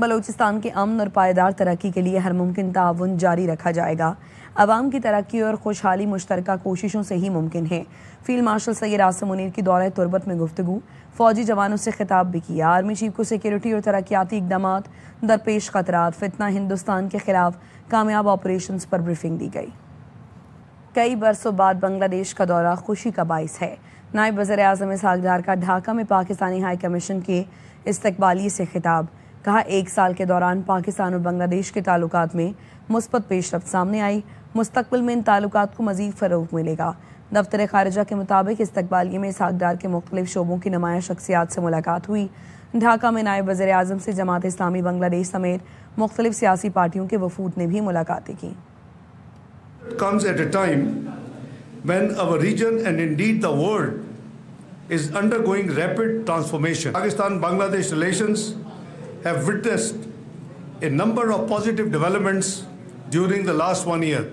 بلوچستان کے امن اور پائیدار ترقی کے لیے ہر ممکن تعاون جاری رکھا جائے گا۔ عوام کی ترقی اور خوشحالی مشترکہ کوششوں سے ہی ممکن ہے۔ فیلڈ مارشل سید عاصم منیر کی دورہ تربت میں گفتگو، فوجی جوانوں سے خطاب بھی کیا۔ آرمی چیف کو سیکیورٹی اور ترقیاتی اقدامات، درپیش خطرات، فتنہ ہندوستان کے خلاف کامیاب آپریشنز پر بریفنگ دی گئی۔ کئی برسوں بعد بنگلہ دیش کا دورہ خوشی کا باعث ہے۔ نائب وزیر اعظم اسحاق ڈار کا ڈھاکہ میں پاکستانی ہائی کمیشن کے استقبالیے سے خطاب، کہا 1 سال کے دوران پاکستان اور بنگلہ دیش کے تعلقات میں مثبت پیش رفت سامنے آئی، مستقبل میں ان تعلقات کو مزید فروغ ملے گا۔ دفتر خارجہ کے مطابق استقبالیے میں اسحاق ڈار کے مختلف شعبوں کی نمایاں شخصیات سے ملاقات ہوئی۔ ڈھاکہ میں نائب وزیر اعظم سے جماعت اسلامی بنگلہ دیش سمیت مختلف سیاسی پارٹیوں کے وفود نے بھی ملاقاتیں کی۔ Comes at a time when our region and indeed the world is undergoing rapid transformation. Pakistan-Bangladesh relations have witnessed a number of positive developments during the last 1 year.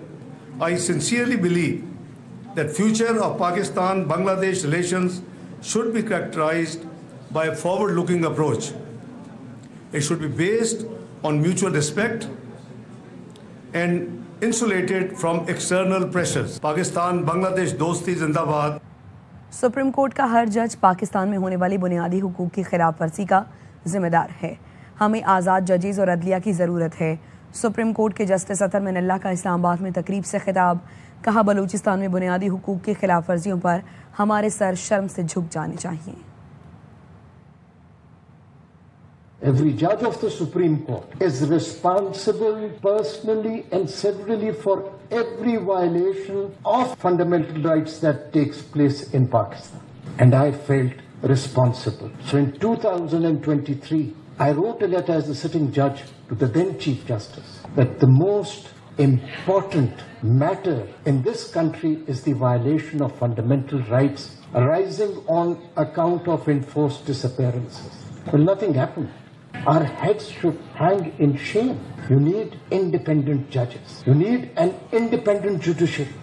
I sincerely believe that future of Pakistan-Bangladesh relations should be characterized by a forward-looking approach. It should be based on mutual respect and insulated from external pressures. Pakistan-Bangladesh dosti zindabad. Supreme court کا ہر جج پاکستان میں ہونے والی بنیادی حقوق کی خلاف ورزی کا ذمہ دار ہے۔ ہمیں آزاد ججز اور عدلیہ کی ضرورت ہے۔ سپریم کورٹ کے جسٹس اطہر من اللہ کا اسلام آباد میں تقریب سے خطاب، کہا بلوچستان میں بنیادی حقوق کی خلاف ورزیوں پر ہمارے سر شرم سے جھک جانے چاہیے۔ Every judge of the Supreme Court is responsible personally and severally for every violation of fundamental rights that takes place in Pakistan. And I felt responsible. So in 2023, I wrote a letter as the sitting judge to the then Chief Justice that the most important matter in this country is the violation of fundamental rights arising on account of enforced disappearances. Well, nothing happened. Our heads should hang in shame. You need independent judges. You need an independent judiciary.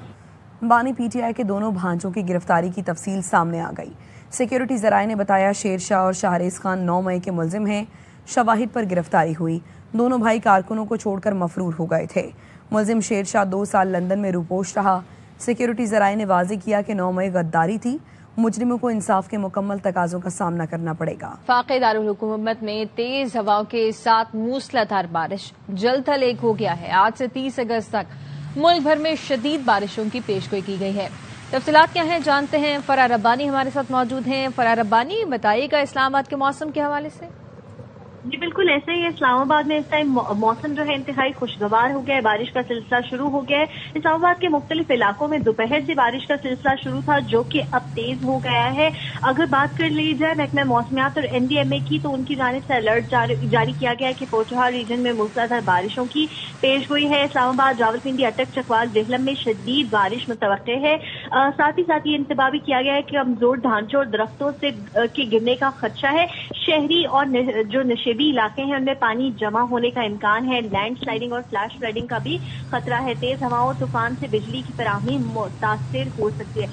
بانی P T I کے دونوں بھانجوں کی گرفتاری کی تفصیل سامنے آ گئی۔ Security ذرائع نے بتایا شیر شاہ اور شاہریز خان 9 مئی کے ملزم ہیں۔ شواہد پر گرفتاری ہوئی۔ دونوں بھائی کارکنوں کو چھوڑ کر مفرور ہو گئے تھے۔ ملزم شیر شاہ 2 سال لندن میں روپوش رہا۔ سیکیورٹی ذرائع نے واضح کیا کہ 9 مئی غداری تھی۔ مجرموں کو انصاف کے مکمل تقاضوں کا سامنا کرنا پڑے گا۔ فاقے دارالحکومت میں تیز ہواؤں کے ساتھ موسلا دھار بارش، جل تھل ایک ہو گیا ہے۔ آج سے 30 اگست تک ملک بھر میں شدید بارشوں کی پیشگوئی کی گئی ہے۔ تفصیلات کیا ہیں جانتے ہیں، فرا ربانی ہمارے ساتھ موجود ہیں۔ فرا ربانی، بتائیے گا اسلام آباد کے موسم کے حوالے سے۔ جی بالکل ایسے ہی اسلام آباد میں اس ٹائم موسم جو ہے انتہائی خوشگوار ہو گیا ہے، بارش کا سلسلہ شروع ہو گیا ہے۔ اسلام آباد کے مختلف علاقوں میں دوپہر سے بارش کا سلسلہ شروع تھا جو کہ اب تیز ہو گیا ہے۔ اگر بات کر لی جائے محکمہ موسمیات اور این ڈی ایم اے کی تو ان کی جانب سے الرٹ جاری کیا گیا ہے کہ پوٹھوہار ریجن میں موسلادھار بارشوں کی پیش گوئی ہے۔ اسلام آباد، راولپنڈی، اٹک، چکوال، جہلم میں شدید بارش متوقع ہے۔ ساتھ ہی یہ انتباہ بھی کیا گیا ہے کہ کمزور ڈھانچوں اور درختوں سے کے گرنے کا خدشہ ہے۔ شہری اور جو نشیبی علاقے ہیں ان میں پانی جمع ہونے کا امکان ہے۔ لینڈ سلائڈنگ اور فلیش فلڈنگ کا بھی خطرہ ہے۔ تیز ہواؤں طوفان سے بجلی کی فراہمی متاثر ہو سکتی ہے۔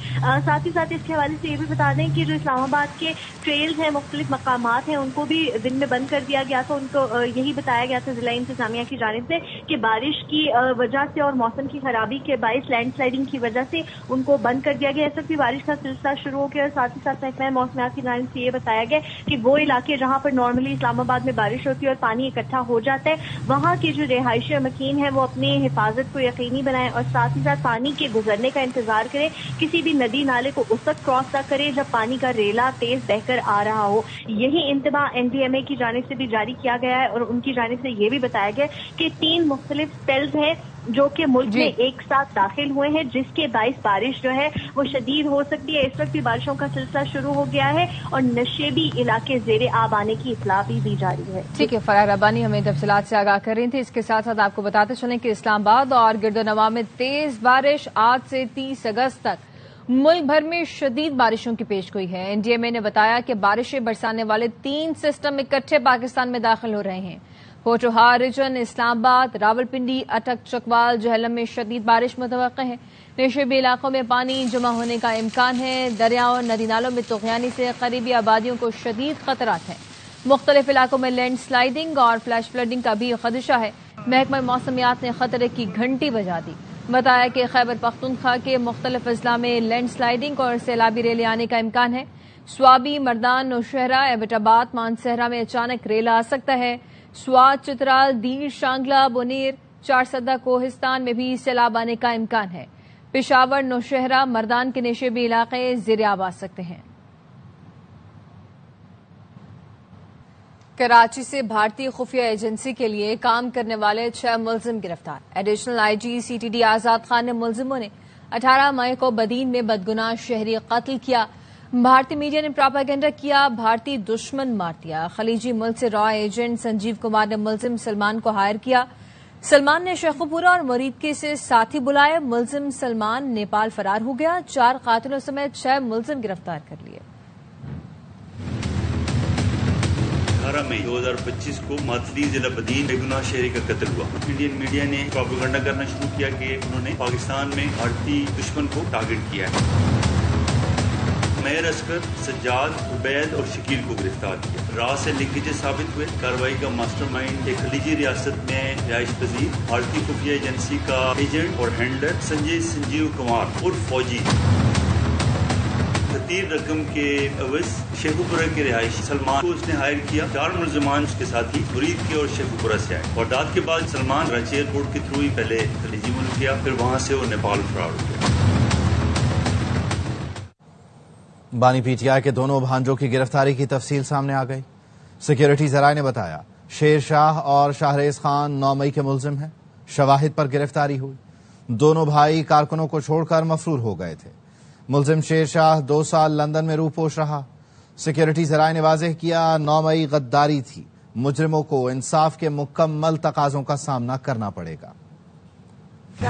ساتھ ہی اس کے حوالے سے یہ بھی بتا دیں کہ جو اسلام آباد کے ٹریلز ہیں، مختلف مقامات ہیں، ان کو بھی دن میں بند کر دیا گیا تھا۔ ان کو یہی بتایا گیا تھا ضلع انتظامیہ کی جانب سے کہ بارش کی وجہ سے اور موسم کی خرابی کے باعث لینڈ سلائڈنگ کی وجہ سے ان کو بند کر دیا گیا۔ اس وقت بھی بارش کا سلسلہ شروع ہو گیا اور ساتھ ہی محکمہ موسمیات کی جانب سے یہ بتایا گیا کہ وہ علاقے جہاں پر نارملی اسلام آباد میں بارش ہوتی ہے اور پانی اکٹھا ہو جاتا ہے، وہاں کے جو رہائشی مکین ہیں وہ اپنی حفاظت کو یقینی بنائیں اور ساتھ ہی پانی کے گزرنے کا انتظار کریں۔ کسی بھی ندی نالے کو اس وقت کراس نہ کریں جب پانی کا ریلا تیز بہ کر آ رہا ہو۔ یہی انتباہ این ڈی ایم اے کی جانب سے بھی جاری کیا گیا ہے اور ان کی جانب سے یہ بھی بتایا گیا کہ 3 مختلف سپیلز ہیں جو کہ ملک میں ایک ساتھ داخل ہوئے ہیں، جس کے باعث بارش جو ہے وہ شدید ہو سکتی ہے۔ اس وقت بھی بارشوں کا سلسلہ شروع ہو گیا ہے اور نشیبی علاقے زیر آب آنے کی اطلاع بھی جاری ہے۔ ٹھیک ہے، فرا ربانی ہمیں تفصیلات سے آگاہ کر رہی تھی۔ اس کے ساتھ ساتھ آپ کو بتاتے چلیں کہ اسلام آباد اور گرد و نواح میں تیز بارش، آج سے 30 اگست تک ملک بھر میں شدید بارشوں کی پیشگوئی ہے۔ این ڈی ایم اے نے بتایا کہ بارشیں برسانے والے 3 سسٹم اکٹھے پاکستان میں داخل ہو رہے ہیں۔ پوٹھوہار ریجن، اسلام آباد، راولپنڈی، اٹک، چکوال، جہلم میں شدید بارش متوقع ہے۔ نشیبی علاقوں میں پانی جمع ہونے کا امکان ہے۔ دریاؤں اور ندی نالوں میں طغیانی سے قریبی آبادیوں کو شدید خطرات ہیں۔ مختلف علاقوں میں لینڈ سلائیڈنگ اور فلیش فلڈنگ کا بھی خدشہ ہے۔ محکمہ موسمیات نے خطرے کی گھنٹی بجا دی، بتایا کہ خیبر پختونخوا کے مختلف اضلاع میں لینڈ سلائیڈنگ اور سیلابی ریلیں آنے کا امکان ہے۔ سوابی، مردان، نوشہرہ، ایبٹ آباد، مانسہرہ میں اچانک ریلا آ سکتا ہے۔ سوات، چترال، دیر، شانگلہ، بونیر، چارسدہ، کوہستان میں بھی سیلاب آنے کا امکان ہے۔ پشاور، نوشہرہ، مردان کے نشیبی علاقے زیر آب آ سکتے ہیں۔ کراچی سے بھارتی خفیہ ایجنسی کے لیے کام کرنے والے 6 ملزم گرفتار۔ ایڈیشنل آئی جی CTD آزاد خان نے ملزموں نے 18 مئی کو بدین میں بدگناہ شہری قتل کیا۔ بھارتی میڈیا نے پراپیگنڈا کیا، بھارتی دشمن مار دیا۔ خلیجی ملک سے را ایجنٹ سنجیو کمار نے ملزم سلمان کو ہائر کیا۔ سلمان نے شیخوپورہ اور مریدکی سے ساتھی بلائے۔ ملزم سلمان نیپال فرار ہو گیا۔ 4 قاتلوں سمیت 6 ملزم گرفتار کر لیے۔ 18 مئی 2025 کو ماتلی ضلع بدین بے گناہ شہری کا قتل ہوا۔ انڈین میڈیا نے پروپیگنڈا کرنا شروع کیا کہ انہوں نے پاکستان میں بھارتی دشمن کو ٹارگٹ کیا ہے۔ میر اسکر، سجاد، عبید اور شکیل کو گرفتار کیا۔ راہ سے لنکیجز ثابت ہوئے۔ کارروائی کا ماسٹر مائنڈ ایک خلیجی ریاست میں رہائش پذیر بھارتی خفیہ ایجنسی کا ایجنٹ اور ہینڈلر سنجیو کمار اور فوجی خطیر رقم کے عوض شیخوپورہ کے رہائشی سلمان کو اس نے ہائر کیا۔ 4 ملزمان اس کے ساتھی مرید کے اور شیخوپورہ سے آئے۔ واردات کے بعد سلمان کراچی ایئرپورٹ کے تھرو ہی پہلے خلیجی ملک گیا، پھر وہاں سے وہ نیپال فرار ہو گیا۔ بانی PTI کے دونوں بھانجوں کی گرفتاری کی تفصیل سامنے آ گئی۔ سیکیورٹی ذرائع نے بتایا شیر شاہ اور شاہریز خان 9 مئی کے ملزم ہیں۔ شواہد پر گرفتاری ہوئی۔ دونوں بھائی کارکنوں کو چھوڑ کر مفرور ہو گئے تھے۔ ملزم شیر شاہ 2 سال لندن میں روپوش رہا۔ سیکیورٹی ذرائع نے واضح کیا 9 مئی غداری تھی۔ مجرموں کو انصاف کے مکمل تقاضوں کا سامنا کرنا پڑے گا۔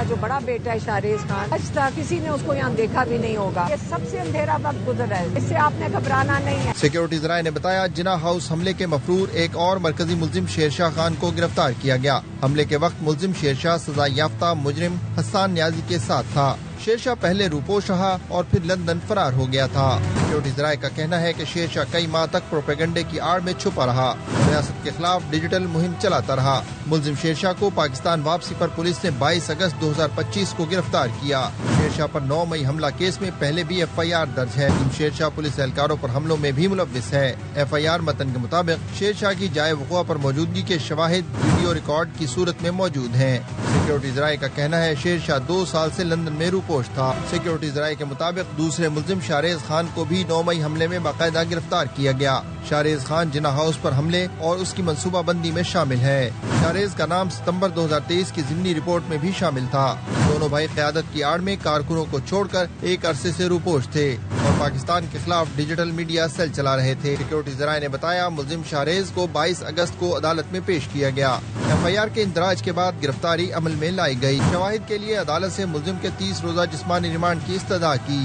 جو بڑا بیٹا ہے شاہریز خان، آج تک کسی نے اس کو یہاں دیکھا بھی نہیں ہوگا۔ یہ سب سے اندھیرا وقت گزر ہے، اس سے آپ نے گھبرانا نہیں ہے۔ سیکیورٹی ذرائع نے بتایا جناح ہاؤس حملے کے مفرور ایک اور مرکزی ملزم شیر شاہ خان کو گرفتار کیا گیا۔ حملے کے وقت ملزم شیر شاہ سزا یافتہ مجرم حسان نیازی کے ساتھ تھا۔ شیر شاہ پہلے روپوش رہا اور پھر لندن فرار ہو گیا تھا۔ سیکیورٹی ذرائع کا کہنا ہے کہ شیر شاہ کئی ماہ تک پروپیگنڈے کی آڑ میں چھپا رہا، ریاست کے خلاف ڈیجیٹل مہم چلاتا رہا۔ ملزم شیر شاہ کو پاکستان واپسی پر پولیس نے 22 اگست 2025 کو گرفتار کیا۔ شیر شاہ پر 9 مئی حملہ کیس میں پہلے بھی FIR درج ہے۔ شیر شاہ پولیس اہلکاروں پر حملوں میں بھی ملوث ہے۔ FIR متن کے مطابق شیر شاہ کی جائے وقوع پر موجودگی کے شواہد ویڈیو ریکارڈ کی صورت میں موجود ہیں۔ سیکیورٹی ذرائع کا کہنا ہے شیر شاہ 2 سال سے لندن میں روپوش تھا۔ سیکیورٹی ذرائع کے مطابق دوسرے ملزم شاہریز خان کو بھی 9 مئی حملے میں باقاعدہ گرفتار کیا گیا۔ شاہریز خان جناح ہاؤس پر حملے اور اس کی منصوبہ بندی میں شامل ہے۔ شاہریز کا نام ستمبر 2023 کی ضمنی رپورٹ میں بھی شامل تھا۔ دونوں بھائی قیادت کی آڑ میں کارکنوں کو چھوڑ کر ایک عرصے سے روپوش تھے اور پاکستان کے خلاف ڈیجیٹل میڈیا سیل چلا رہے تھے۔ سیکیورٹی ذرائع نے بتایا ملزم شاہریز کو 22 اگست کو عدالت میں پیش کیا گیا۔ FIR کے اندراج کے بعد گرفتاری عمل میں لائی گئی۔ شواہد کے لیے عدالت سے ملزم کے 30 روزہ جسمانی ریمانڈ کی استدعا کی۔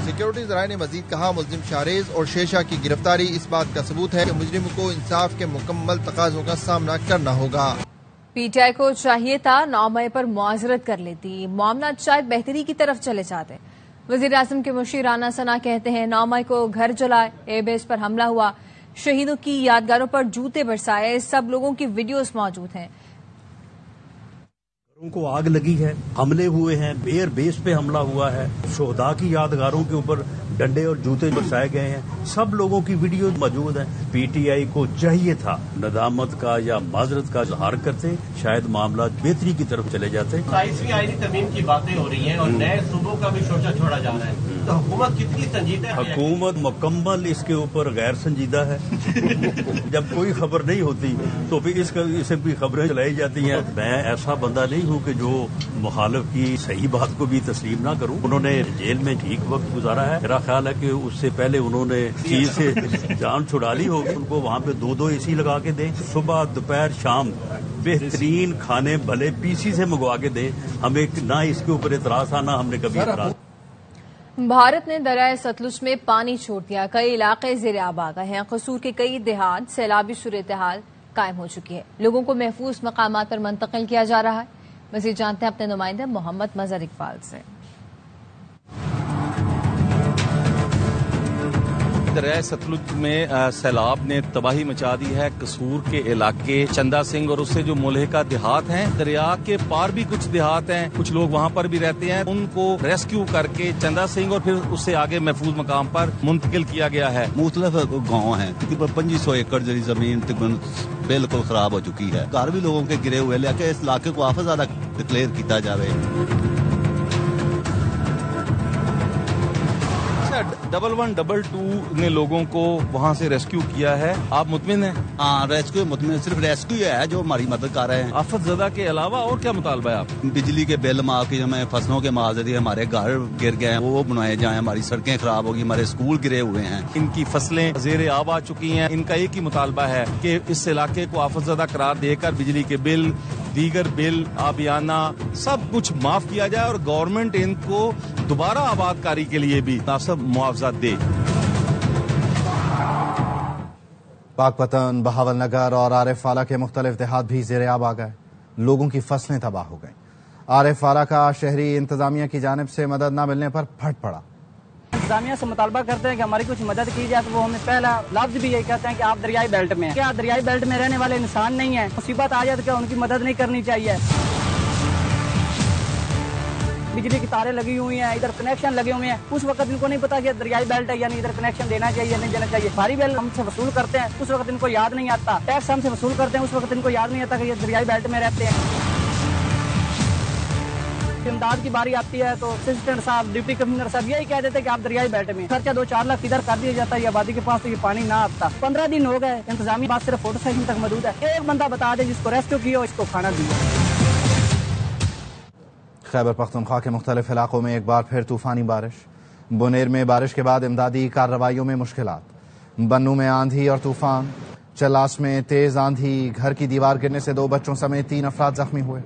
سیکیورٹی ذرائع نے مزید کہا ملزم شاہریز اور شیر شاہ کی گرفتاری اس بات کا ثبوت ہے کہ مجرموں کو انصاف کے مکمل تقاضوں کا سامنا کرنا ہوگا۔ PTI کو چاہیے تھا 9 مئی پر معذرت کر لیتی، معاملات شاید بہتری کی طرف چلے جاتے۔ وزیر اعظم کے مشیر رانا ثنا کہتے ہیں 9 مئی کو گھر جلائے، ایئر بیس پر حملہ ہوا، شہیدوں کی یادگاروں پر جوتے برسائے، سب لوگوں کی ویڈیوز موجود ہیں۔ گھروں کو آگ لگی ہے، حملے ہوئے ہیں، ایئر بیس پہ حملہ ہوا ہے، شہداء کی یادگاروں کے اوپر ڈنڈے اور جوتے برسائے گئے ہیں، سب لوگوں کی ویڈیو موجود ہیں۔ PTI کو چاہیے تھا ندامت کا یا معذرت کا اظہار کرتے، شاید معاملات بہتری کی طرف چلے جاتے۔ 27ویں آئینی ترمیم کی باتیں ہو رہی ہیں اور نئے صوبوں کا بھی شوشہ چھوڑا جا رہا ہے، تو حکومت کتنی سنجیدہ ہے؟ حکومت مکمل اس کے اوپر غیر سنجیدہ ہے۔ جب کوئی خبر نہیں ہوتی تو پھر اس قسم کی خبریں چلائی جاتی ہیں۔ میں ایسا بندہ نہیں ہوں کہ جو مخالف کی صحیح بات کو بھی تسلیم نہ کروں۔ انہوں نے جیل میں ٹھیک وقت گزارا ہے، میرا خیال ہے کہ اس سے پہلے انہوں نے چیز سے جان چھڑا لی ہوگی۔ ان کو وہاں پہ 2 AC لگا کے دیں، صبح دوپہر شام بہترین کھانے بھلے PC سے منگوا کے دیں۔ ہمیں نہ اس کے اوپر اعتراض تھا، نہ ہم نے کبھی اعتراض۔ بھارت نے دریائے ستلج میں پانی چھوڑ دیا، کئی علاقے زیر آب آ گئے ہیں، قصور کے کئی دیہات سیلابی صورتحال قائم ہو چکی ہے، لوگوں کو محفوظ مقامات پر منتقل کیا جا رہا ہے۔ مزید جانتے ہیں اپنے نمائندے محمد مظہر اقبال سے۔ دریائے ستلج میں سیلاب نے تباہی مچا دی ہے. قصور کے علاقے چندہ سنگھ اور اس سے جو ملحقہ دیہات ہیں, دریا کے پار بھی کچھ دیہات ہیں, کچھ لوگ وہاں پر بھی رہتے ہیں, ان کو ریسکیو کر کے چندہ سنگھ اور پھر اس سے آگے محفوظ مقام پر منتقل کیا گیا ہے. مختلف گاؤں ہیں, تقریباً 2500 ایکڑ زمین تقریباً بالکل خراب ہو چکی ہے. گھر بھی لوگوں کے گرے ہوئے, لیکن اس علاقے کو آفت زیادہ ڈکلیئر کیا جائے. 1122 نے لوگوں کو وہاں سے ریسکیو کیا ہے. آپ مطمئن ہیں؟ ہاں, ریسکیو مطمئن, صرف ریسکیو ہے جو ہماری مدد کر رہے ہیں. آفت زدہ کے علاوہ اور کیا مطالبہ ہے آپ؟ بجلی کے بل معاف کی, ہمیں فصلوں کے معاوضے, ہمارے گھر گر گئے ہیں وہ بنوائے جائیں, ہماری سڑکیں خراب ہوگی, ہمارے اسکول گرے ہوئے ہیں. ان کی فصلیں زیر آب آ چکی ہیں. ان کا ایک ہی مطالبہ ہے کہ اس علاقے کو آفت زدہ قرار دے کر بجلی کے بل, دیگر بل, آبیانہ سب کچھ معاف کیا جائے اور گورنمنٹ ان کو دوبارہ آباد کاری کے لیے بھی مناسب معاوضہ دے. پاک پتن, بہاول نگر اور عارف والا کے مختلف دیہات بھی زیر آب آ گئے. لوگوں کی فصلیں تباہ ہو گئیں. عارف والا کا شہری انتظامیہ کی جانب سے مدد نہ ملنے پر پھٹ پڑا. انتظامیہ سے مطالبہ کرتے ہیں کہ ہماری کچھ مدد کی جائے, تو وہ ہمیں پہلا لفظ بھی یہی کہتے ہیں کہ آپ دریائی بیلٹ میں ہیں. کیا دریائی بیلٹ میں رہنے والے انسان نہیں ہیں؟ مصیبت آ جائے تو کیا ان کی مدد نہیں کرنی چاہیے؟ بجلی کی تاریں لگی ہوئی ہیں, ادھر کنیکشن لگے ہوئے ہیں, اس وقت ان کو نہیں پتا کہ دریائی بیلٹ ہے, یعنی ادھر کنیکشن دینا چاہیے نہیں دینا چاہیے. بھاری بل ہم سے وصول کرتے ہیں, اس وقت ان کو یاد نہیں آتا. ٹیکس ہم سے وصول کرتے ہیں, اس وقت ان کو یاد نہیں آتا کہ یہ دریائی بیلٹ میں رہتے ہیں. امداد کی باری آتی ہے تو اسسٹنٹ صاحب, ڈپٹی کمشنر صاحب یہی کہہ دیتے کہ آپ دریائی بیلٹ میں, خرچہ 2-4 لاکھ ادھر کر دیا جاتا ہے, یہ آبادی کے پاس تو یہ پانی نہ آتا. 15 دن ہو گئے, انتظامی بات صرف فوٹو سیشن تک محدود ہے. ایک بندہ بتا دے جس کو ریسکیو کیا, اس کو کھانا دیا. خیبر پختونخوا کے مختلف علاقوں میں ایک بار پھر طوفانی بارش. بنیر میں بارش کے بعد امدادی کارروائیوں میں مشکلات. بنو میں آندھی اور طوفان. چلاس میں تیز آندھی, گھر کی دیوار گرنے سے 2 بچوں سمیت 3 افراد زخمی ہوئے.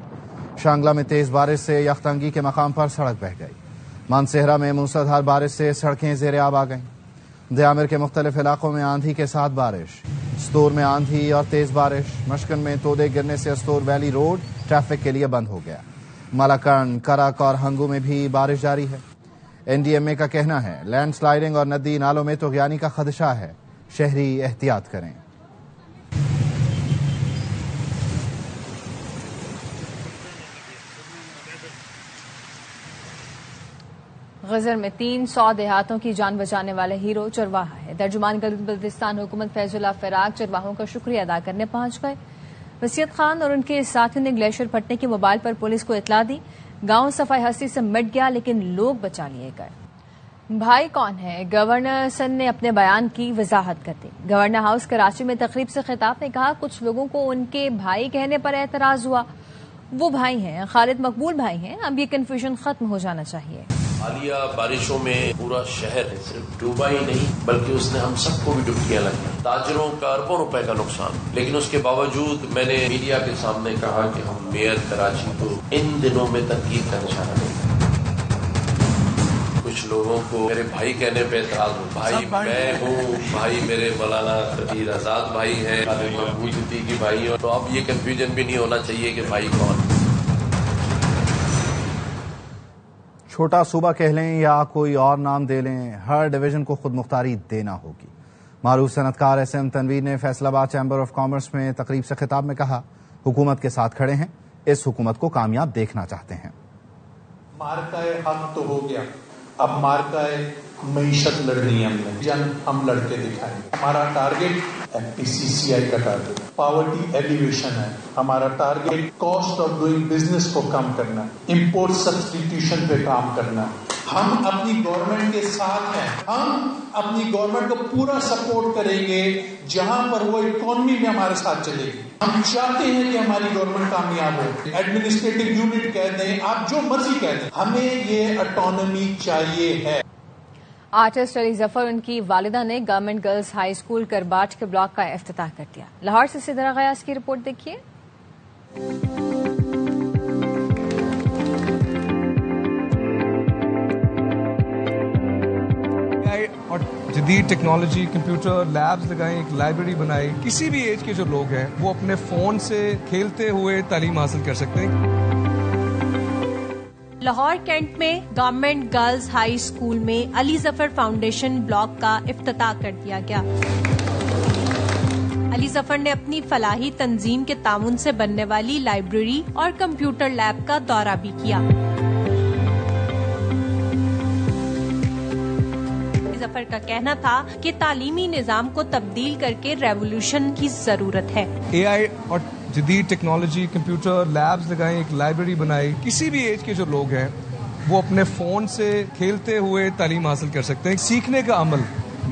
شانگلہ میں تیز بارش سے یختنگی کے مقام پر سڑک بہہ گئی. مانسہرہ میں موسلادھار بارش سے سڑکیں زیر آب آ گئیں. دیامر کے مختلف علاقوں میں آندھی کے ساتھ بارش. استور میں آندھی اور تیز بارش. مشکن میں تودے گرنے سے استور ویلی روڈ ٹریفک کے لیے بند ہو گیا. مالاکنڈ, کرک اور ہنگو میں بھی بارش جاری ہے. NDMA کا کہنا ہے لینڈ سلائیڈنگ اور ندی نالوں میں طغیانی کا خدشہ ہے, شہری احتیاط کریں. غزر میں 300 دیہاتوں کی جان بچانے والے ہیرو چرواہا ہے. ترجمان گلگت بلتستان حکومت فیض اللہ فراق چرواہوں کا شکریہ ادا کرنے پہنچ گئے. وسیعت خان اور ان کے ساتھیوں نے گلیشیئر پھٹنے کے موبائل پر پولیس کو اطلاع دی. گاؤں صفائی ہستی سے مٹ گیا لیکن لوگ بچا لیے گئے. بھائی کون ہے؟ گورنر سندھ نے اپنے بیان کی وضاحت کر دی. گورنر ہاؤس کراچی میں تقریب سے خطاب میں کہا کچھ لوگوں کو ان کے بھائی کہنے پر اعتراض ہوا. وہ بھائی ہیں, خالد مقبول بھائی ہیں. اب یہ کنفیوژن ختم ہو جانا چاہیے. حالیہ بارشوں میں پورا شہر صرف ڈوبا ہی نہیں بلکہ اس نے ہم سب کو بھی ڈبکیاں لگی. تاجروں کا اربوں روپے کا نقصان, لیکن اس کے باوجود میں نے میڈیا کے سامنے کہا کہ ہم میئر کراچی کو ان دنوں میں تنقید کا نشانہ نہیں. کچھ لوگوں کو میرے بھائی کہنے پہ اعتراض ہو. بھائی میں ہوں, بھائی میرے مولانا خطیر آزاد بھائی ہیں, خالد مقبول صدیقی بھائی ہیں. تو اب یہ کنفیوژن بھی نہیں ہونا چاہیے کہ بھائی کون. چھوٹا صوبہ کہہ لیں یا کوئی اور نام دے لیں, ہر ڈویژن کو خود مختاری دینا ہوگی. معروف صنعتکار SM تنویر نے فیصل آباد چیمبر آف کامرس میں تقریب سے خطاب میں کہا حکومت کے ساتھ کھڑے ہیں, اس حکومت کو کامیاب دیکھنا چاہتے ہیں. مارکہ حق تو ہو گیا, اب مارکہ معیشت لڑنی ہے. ہم لڑ کے دکھائیں. ہمارا ٹارگیٹ FPCCI کا ٹارگیٹ پاورٹی ایلیویشن ہے. ہمارا target cost of doing business کو کم کرنا, امپورٹ سبسٹیٹیوشن پہ کام کرنا. ہم اپنی گورنمنٹ کے ساتھ ہیں. ہم اپنی گورنمنٹ کو پورا سپورٹ کریں گے جہاں پر وہ اکانومی میں ہمارے ساتھ چلے گی. ہم چاہتے ہیں کہ ہماری گورنمنٹ کامیاب ہو. ایڈمنسٹریٹو یونٹ کہہ دیں, آپ جو مرضی کہہ دیں, ہمیں یہ اٹانومی چاہیے ہے. آرٹسٹ علی ظفر ان کی والدہ نے گورنمنٹ گرلز ہائی اسکول کرباٹ کے بلاک کا افتتاح کر دیا. لاہور سے سدرا غیاث کی رپورٹ دیکھیے. اور جدید ٹیکنالوجی, کمپیوٹر لیبز لگائیں, ایک لائبریری بنائی. کسی بھی ایج کے جو لوگ ہیں وہ اپنے فون سے کھیلتے ہوئے تعلیم حاصل کر سکتے ہیں. لاہور کینٹ میں گورنمنٹ گرلز ہائی اسکول میں علی ظفر فاؤنڈیشن بلاک کا افتتاح کر دیا گیا۔ علی ظفر نے اپنی فلاحی تنظیم کے تعاون سے بننے والی لائبریری اور کمپیوٹر لیب کا دورہ بھی کیا۔ علی ظفر کا کہنا تھا کہ تعلیمی نظام کو تبدیل کر کے ریولوشن کی ضرورت ہے۔ AI اور جدید ٹیکنالوجی، کمپیوٹر لیبز لگائیں، ایک لائبریری بنائی، کسی بھی ایج کے جو لوگ ہیں وہ اپنے فون سے کھیلتے ہوئے تعلیم حاصل کر سکتے ہیں۔ سیکھنے کا عمل،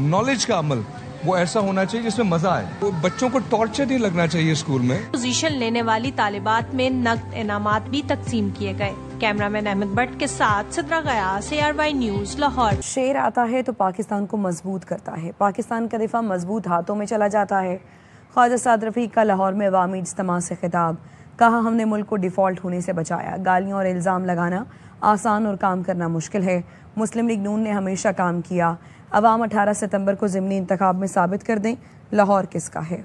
نالج کا عمل وہ ایسا ہونا چاہیے جس میں مزہ آئے۔ وہ بچوں کو ٹارچر نہیں لگنا چاہیے اسکول میں۔ پوزیشن لینے والی طالبات میں نقد انعامات بھی تقسیم کیے گئے۔ کیمرہ مین احمد بٹ کے ساتھ سدرا غیاث، ARY نیوز، لاہور۔ شیر آتا ہے تو پاکستان کو مضبوط کرتا ہے، پاکستان کا دفاع مضبوط ہاتھوں میں چلا جاتا ہے۔ خواجہ سعد رفیق کا لاہور میں عوامی اجتماع سے خطاب، کہا ہم نے ملک کو ڈیفالٹ ہونے سے بچایا، گالیاں اور الزام لگانا آسان اور کام کرنا مشکل ہے، مسلم لیگ نون نے ہمیشہ کام کیا، عوام 18 ستمبر کو ضمنی انتخاب میں ثابت کر دیں لاہور کس کا ہے۔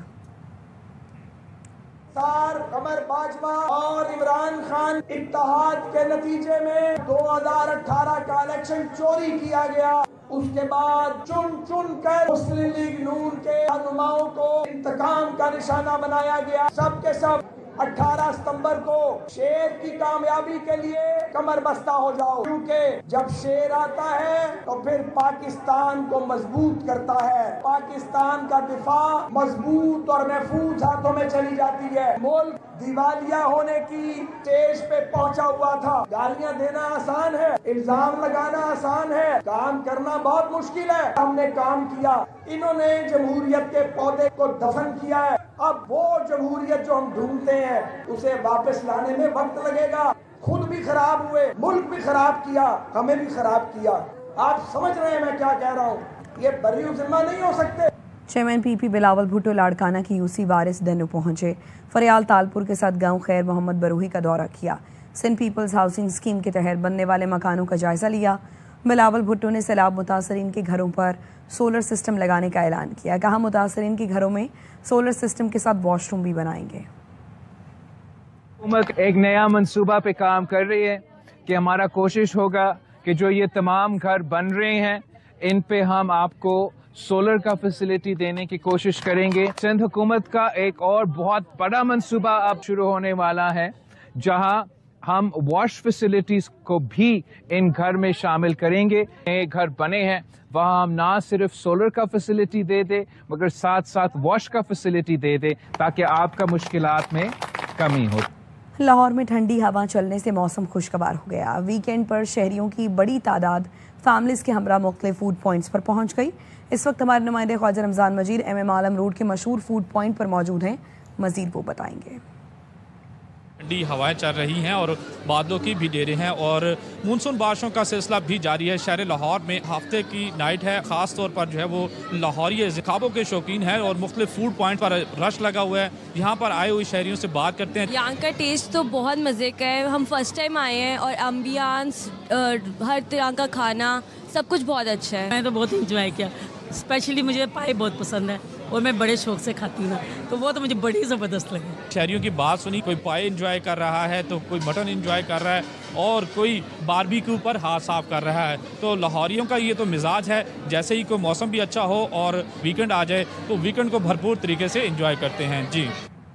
قمر باجوہ اور عمران خان اتحاد کے نتیجے میں 2018 کا الیکشن چوری کیا گیا، اس کے بعد چن چن کر مسلم لیگ نون کے رہنماؤں کو انتقام کا نشانہ بنایا گیا۔ سب کے سب 18 ستمبر کو شیر کی کامیابی کے لیے کمر بستہ ہو جاؤ، کیونکہ جب شیر آتا ہے تو پھر پاکستان کو مضبوط کرتا ہے، پاکستان کا دفاع مضبوط اور محفوظ ہاتھوں میں چلی جاتی ہے۔ ملک دیوالیہ ہونے کی اسٹیج پہ پہنچا ہوا تھا، گالیاں دینا آسان ہے، الزام لگانا آسان ہے، کام کرنا بہت مشکل ہے۔ ہم نے کام کیا، انہوں نے جمہوریت کے پودے کو دفن کیا ہے، اب وہ جمہوریت جو ہم ڈھونڈتے ہیں اسے واپس لانے میں وقت لگے گا۔ خود بھی خراب ہوئے، ملک بھی خراب کیا، ہمیں بھی خراب کیا۔ آپ سمجھ رہے ہیں میں کیا کہہ رہا ہوں؟ یہ بری ذمہ نہیں ہو سکتے۔ چیئرمین پی پی بلاول بھٹو لاڑکانہ کی UC وارث ڈینو پہنچے، فریال تالپور کے ساتھ گاؤں خیر محمد بروہی کا دورہ کیا، سندھ پیپلز ہاؤسنگ اسکیم کے تحت بننے والے مکانوں کا جائزہ لیا۔ بلاول بھٹو نے سیلاب متاثرین کے گھروں پر سولر سسٹم لگانے کا اعلان کیا، کہا متاثرین کے گھروں میں سولر سسٹم کے ساتھ واش روم بھی بنائیں گے۔ حکومت ایک نیا منصوبہ پہ کام کر رہی ہے کہ ہمارا کوشش ہوگا کہ جو یہ تمام گھر بن رہے ہیں ان پہ ہم آپ کو سولر کا فیسلٹی دینے کی کوشش کریں گے۔ سندھ حکومت کا ایک اور بہت بڑا منصوبہ اب شروع ہونے والا ہے جہاں ہم واش فیسلٹیز کو بھی ان گھر میں شامل کریں گے۔ نئے گھر بنے ہیں وہاں ہم نہ صرف سولر کا فیسلٹی دے دیں مگر ساتھ ساتھ واش کا فیسلٹی دے دیں تاکہ آپ کا مشکلات میں کمی ہو۔ لاہور میں ٹھنڈی ہوا چلنے سے موسم خوشگوار ہو گیا، ویکینڈ پر شہریوں کی بڑی تعداد فیملیز کے ہمراہ مختلف فوڈ پوائنٹس پر پہنچ گئی۔ اس وقت ہمارے نمائندے خواجہ رمضان مجید MM عالم روڈ کے مشہور فوڈ پوائنٹ پر موجود ہیں، مزید وہ بتائیں گے۔ ٹھنڈی ہوائیں چل رہی ہیں اور بادلوں کی بھی ڈیرے ہیں اور مونسون بارشوں کا سلسلہ بھی جاری ہے۔ شہر لاہور میں ہفتے کی نائٹ ہے، خاص طور پر جو ہے وہ لاہوری خوابوں کے شوقین ہیں اور مختلف فوڈ پوائنٹ پر رش لگا ہوا ہے۔ یہاں پر آئے ہوئے شہریوں سے بات کرتے ہیں۔ یہاں کا ٹیسٹ تو بہت مزے کا ہے، ہم فرسٹ ٹائم آئے ہیں اور ایمبیانس، ہر طرح کا کھانا سب کچھ بہت اچھا ہے۔ میں تو بہت انجوائے کیا، اسپیشلی مجھے پائے بہت پسند ہے اور میں بڑے شوق سے کھاتی ہوں تو وہ تو مجھے بڑی زبردست لگی۔ شہریوں کی بات سنی، کوئی پائے انجوائے کر رہا ہے تو کوئی مٹن انجوائے کر رہا ہے اور کوئی باربیکیو پر ہاتھ صاف کر رہا ہے۔ تو لاہوریوں کا یہ تو مزاج ہے، جیسے ہی کوئی موسم بھی اچھا ہو اور ویکنڈ آ جائے تو ویکنڈ کو بھرپور طریقے سے انجوائے کرتے ہیں۔ جی،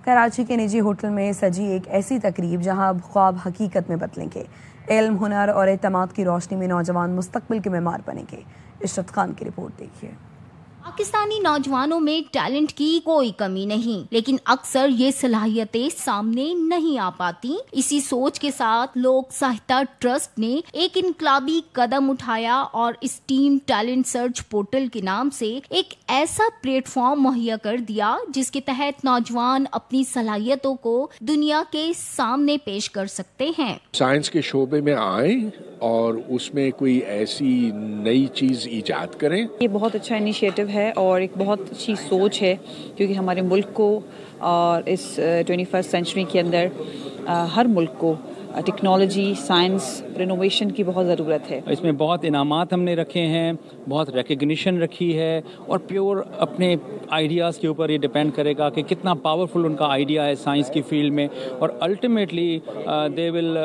کراچی کے نجی ہوٹل میں سجی ایک ایسی تقریب جہاں خواب حقیقت میں بدلیں گے، علم، ہنر اور اعتماد کی روشنی میں نوجوان مستقبل کے معمار بنیں گے۔ عشرت خان کی رپورٹ دیکھیے۔ پاکستانی نوجوانوں میں ٹیلنٹ کی کوئی کمی نہیں، لیکن اکثر یہ صلاحیتیں سامنے نہیں آ پاتی۔ اسی سوچ کے ساتھ لوک ساہتیہ ٹرسٹ نے ایک انقلابی قدم اٹھایا اور اس ٹیم ٹیلنٹ سرچ پورٹل کے نام سے ایک ایسا پلیٹ فارم مہیا کر دیا جس کے تحت نوجوان اپنی صلاحیتوں کو دنیا کے سامنے پیش کر سکتے ہیں۔ سائنس کے شعبے میں آئیں اور اس میں کوئی ایسی نئی چیز ایجاد کریں۔ یہ بہت اچھا انیشیٹو ہے اور ایک بہت اچھی سوچ ہے کیونکہ ہمارے ملک کو اور اس 21st سینچری کے اندر ہر ملک کو ٹیکنالوجی، سائنس رینوویشن کی بہت ضرورت ہے. اس میں بہت انعامات ہم نے رکھے ہیں, بہت ریکگنیشن رکھی ہے, اور پیور اپنے آئیڈیاز کے اوپر یہ ڈیپینڈ کرے گا کہ کتنا پاورفل ان کا آئیڈیا ہے سائنس کی فیلڈ میں, اور ultimately they will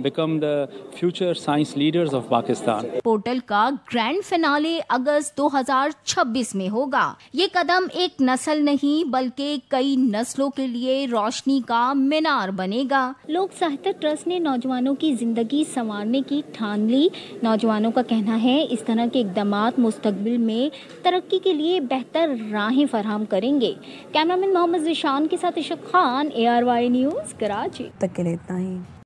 become the future science leaders of Pakistan. Portal کا گرینڈ فینالے اگست 2026 میں ہوگا. یہ قدم ایک نسل نہیں بلکہ کئی نسلوں کے لیے روشنی کا مینار بنے گا. لوک ساہتیہ ٹرسٹ نے نوجوانوں کی زندگی سنوارنے کی ٹھان لی. نوجوانوں کا کہنا ہے اس طرح کے اقدامات مستقبل میں ترقی کے لیے بہتر راہیں فراہم کریں گے. کیمرامین محمد ذیشان کے ساتھ اشق خان, ARY نیوز, کراچی. تک کے لیے اتنا ہی.